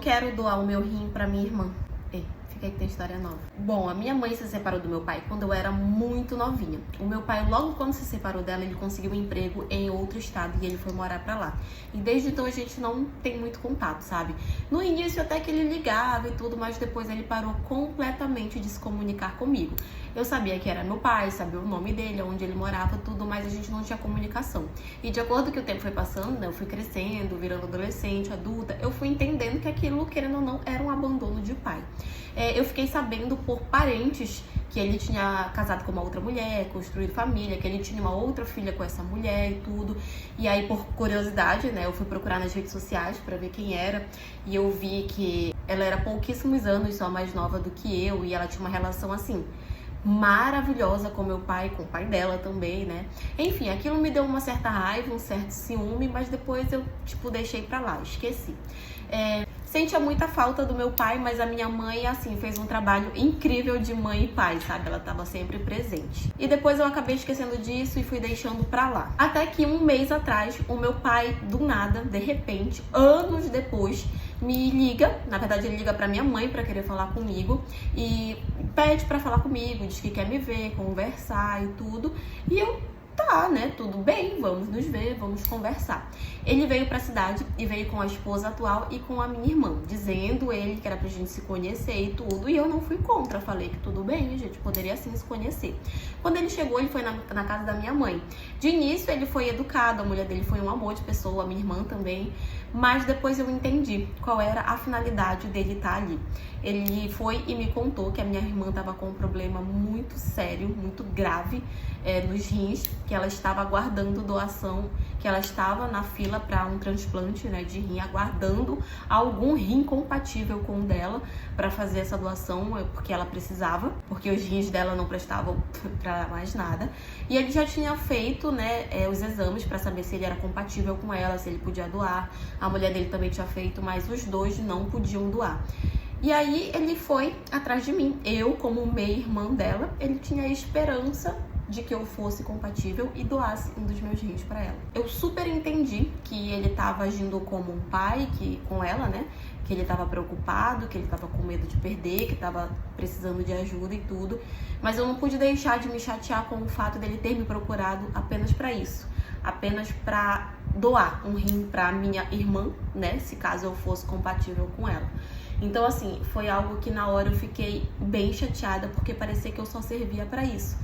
quero doar o meu rim pra minha irmã. Fica aí que tem história nova. Bom, a minha mãe se separou do meu pai quando eu era muito novinha. O meu pai, logo quando se separou dela, ele conseguiu um emprego em outro estado e ele foi morar pra lá. E desde então a gente não tem muito contato, sabe? No início até que ele ligava e tudo, mas depois ele parou completamente de se comunicar comigo. Eu sabia que era meu pai, sabia o nome dele, onde ele morava, tudo, mas a gente não tinha comunicação. E de acordo com que o tempo foi passando, né, eu fui crescendo, virando adolescente, adulta, eu fui entendendo que aquilo, querendo ou não, era um abandono de pai. Eu fiquei sabendo por parentes que ele tinha casado com uma outra mulher, construído família, que ele tinha uma outra filha com essa mulher e tudo. E aí, por curiosidade, né, eu fui procurar nas redes sociais pra ver quem era. E eu vi que ela era pouquíssimos anos só mais nova do que eu. E ela tinha uma relação assim, maravilhosa com meu pai, com o pai dela também, né? Enfim, aquilo me deu uma certa raiva, um certo ciúme, mas depois eu, deixei pra lá, esqueci. Sentia muita falta do meu pai, mas a minha mãe, assim, fez um trabalho incrível de mãe e pai, sabe? Ela tava sempre presente. E depois eu acabei esquecendo disso e fui deixando pra lá. Até que um mês atrás, o meu pai, do nada, de repente, anos depois, me liga. Na verdade, ele liga pra minha mãe pra querer falar comigo e pede pra falar comigo, diz que quer me ver, conversar e tudo. E eu, tá, né, tudo bem, vamos nos ver, vamos conversar. Ele veio pra cidade e veio com a esposa atual e com a minha irmã, dizendo ele que era pra gente se conhecer e tudo, e eu não fui contra, falei que tudo bem, a gente poderia sim se conhecer. Quando ele chegou, ele foi na casa da minha mãe. De início, ele foi educado, a mulher dele foi um amor de pessoa, a minha irmã também, mas depois eu entendi qual era a finalidade dele estar ali. Ele foi e me contou que a minha irmã estava com um problema muito sério, muito grave nos rins, que ela estava aguardando doação, que ela estava na fila para um transplante, né, de rim, aguardando algum rim compatível com o dela para fazer essa doação, porque ela precisava, porque os rins dela não prestavam para mais nada. E ele já tinha feito, né, os exames para saber se ele era compatível com ela, se ele podia doar. A mulher dele também tinha feito, mas os dois não podiam doar. E aí ele foi atrás de mim. Eu, como meia-irmã dela, ele tinha a esperança de que eu fosse compatível e doasse um dos meus rins pra ela. Eu super entendi que ele tava agindo como um pai com ela, né? Que ele tava preocupado, que ele tava com medo de perder, que tava precisando de ajuda e tudo. Mas eu não pude deixar de me chatear com o fato dele ter me procurado apenas pra isso. Apenas pra doar um rim pra minha irmã, né? Se caso eu fosse compatível com ela. Então, assim, foi algo que na hora eu fiquei bem chateada, porque parecia que eu só servia pra isso.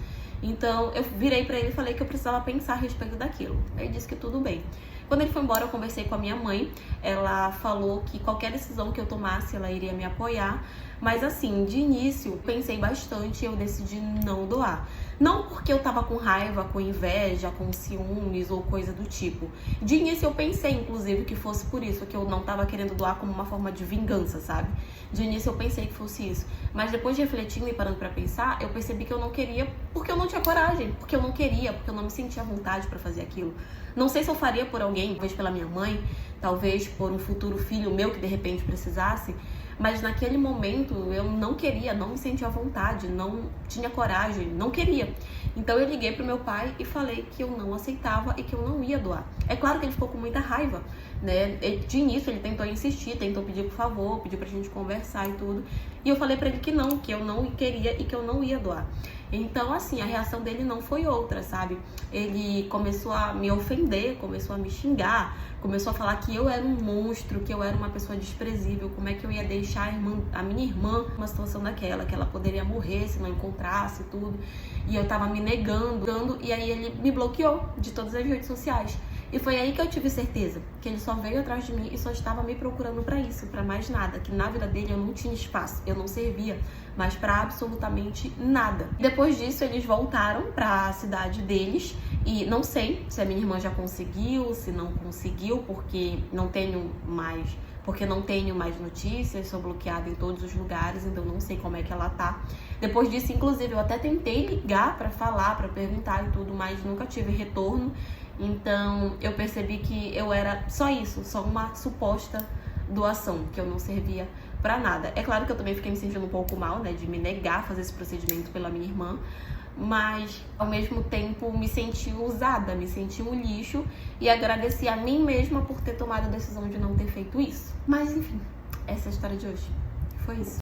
Então, eu virei pra ele e falei que eu precisava pensar a respeito daquilo. Ele disse que tudo bem. Quando ele foi embora, eu conversei com a minha mãe. Ela falou que qualquer decisão que eu tomasse, ela iria me apoiar. Mas assim, de início, pensei bastante e eu decidi não doar. Não porque eu tava com raiva, com inveja, com ciúmes ou coisa do tipo. De início eu pensei, inclusive, que fosse por isso, que eu não tava querendo doar como uma forma de vingança, sabe? De início eu pensei que fosse isso. Mas depois de refletindo e parando pra pensar, eu percebi que eu não queria porque eu não tinha coragem. Porque eu não queria, porque eu não me sentia à vontade pra fazer aquilo. Não sei se eu faria por alguém, talvez pela minha mãe, talvez por um futuro filho meu que de repente precisasse. Mas naquele momento eu não queria, não me sentia à vontade, não tinha coragem, não queria. Então eu liguei pro meu pai e falei que eu não aceitava e que eu não ia doar. É claro que ele ficou com muita raiva, né? De início ele tentou insistir, tentou pedir por favor, pediu pra gente conversar e tudo. E eu falei pra ele que eu não queria e que eu não ia doar. Então, assim, a reação dele não foi outra, sabe? Ele começou a me ofender, começou a me xingar, começou a falar que eu era um monstro, que eu era uma pessoa desprezível, como é que eu ia deixar a minha irmã numa situação daquela, que ela poderia morrer se não encontrasse tudo. E eu tava me negando, e aí ele me bloqueou de todas as redes sociais. E foi aí que eu tive certeza que ele só veio atrás de mim e só estava me procurando pra isso, pra mais nada, que na vida dele eu não tinha espaço, eu não servia mais pra absolutamente nada. Depois disso eles voltaram pra cidade deles e não sei se a minha irmã já conseguiu, se não conseguiu, porque não tenho mais notícias, sou bloqueada em todos os lugares, então não sei como é que ela tá. Depois disso, inclusive, eu até tentei ligar pra falar, pra perguntar e tudo, mas nunca tive retorno. Então eu percebi que eu era só isso, só uma suposta doação, que eu não servia pra nada. É claro que eu também fiquei me sentindo um pouco mal, né, de me negar a fazer esse procedimento pela minha irmã, mas ao mesmo tempo me senti usada, me senti um lixo e agradeci a mim mesma por ter tomado a decisão de não ter feito isso. Mas enfim, Essa é a história de hoje. Foi isso.